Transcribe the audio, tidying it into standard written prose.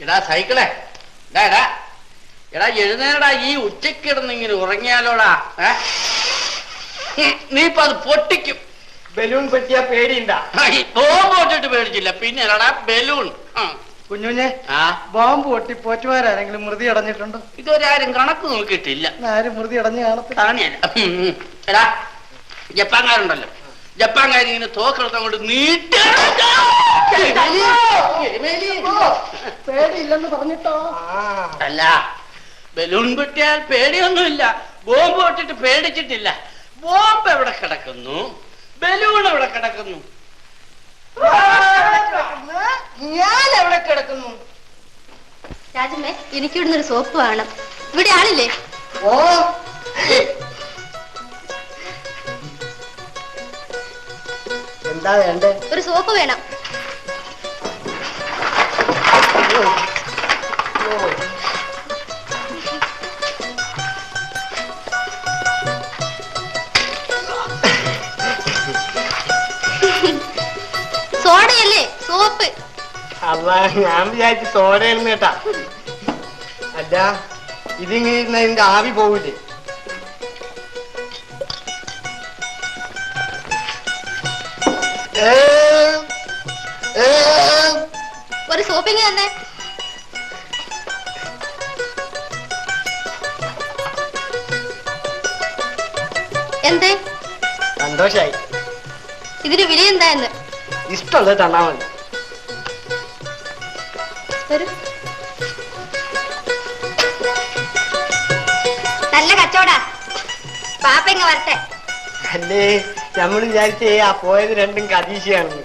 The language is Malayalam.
എടാ സൈക്കിളെ എടാ എടാ എഴുന്നേടാ. ഈ ഉച്ചക്കിടന്നിങ്ങനെ ഉറങ്ങിയാലോടാ. നീ ഇപ്പൊ അത് പൊട്ടിക്കും. ബലൂൺ പൊട്ടിയാ പേടിയുണ്ടാ? ബോംബ് പൊട്ടിട്ട് പേടിച്ചില്ല, പിന്നെ എടാ ബലൂൺ. കുഞ്ഞുഞ്ഞെ, ബോംബ് പൊട്ടി പോറ്റുമാരെങ്കിലും മൃതി അടഞ്ഞിട്ടുണ്ടോ? ഇതുവരെ ആരും കണക്ക് നോക്കിയിട്ടില്ല. ആരും മൃതി അടഞ്ഞു കാണത്തില്ല. എടാ ജപ്പാൻകാരുണ്ടല്ലോ, ജപ്പാൻകാർ ഇങ്ങനെ തോക്കെടുത്ത് അങ്ങോട്ട് നീട്ട. പേടിയില്ലെന്ന് പറഞ്ഞിട്ടോ? അല്ല, ബലൂൺ പൊട്ടിയാൽ പേടിയൊന്നുമില്ല. ബോംബ് പൊട്ടിട്ട് പേടിച്ചിട്ടില്ല. ബോംബ് എവിടെ കിടക്കുന്നു, ബലൂൺ എവിടെ കിടക്കുന്നു? ഞാൻ എവിടെ കിടക്കുന്നു? രാജമ്മേ, എനിക്ക് ഇവിടുന്ന് ഒരു സോപ്പ് വേണം. ഇവിടെ ആളില്ലേ? ഓ, എന്താ വേണ്ടേ? ഒരു സോപ്പ് വേണം. സോഡയല്ലേ, സോപ്പ്. അല്ല, ഞാൻ വിചാരിച്ചു സോഡയെന്ന് കേട്ടാ. അല്ല, ഇതിങ്ങനെ ഇതിന്റെ ആവി പോവില്ലേ? ഒരു സോപ്പിങ് തന്നെ. എന്തേ? സന്തോഷായി. ഇതിന് വില എന്താന്ന്? ഇഷ്ടമുള്ളത് തന്നാ മതി. നല്ല കച്ചവടാ. പാപ്പ ഇങ്ങ വരട്ടെ. അല്ലേ, നമ്മൾ വിചാരിച്ചേ ആ പോയത് രണ്ടും കതീശയാണെന്ന്.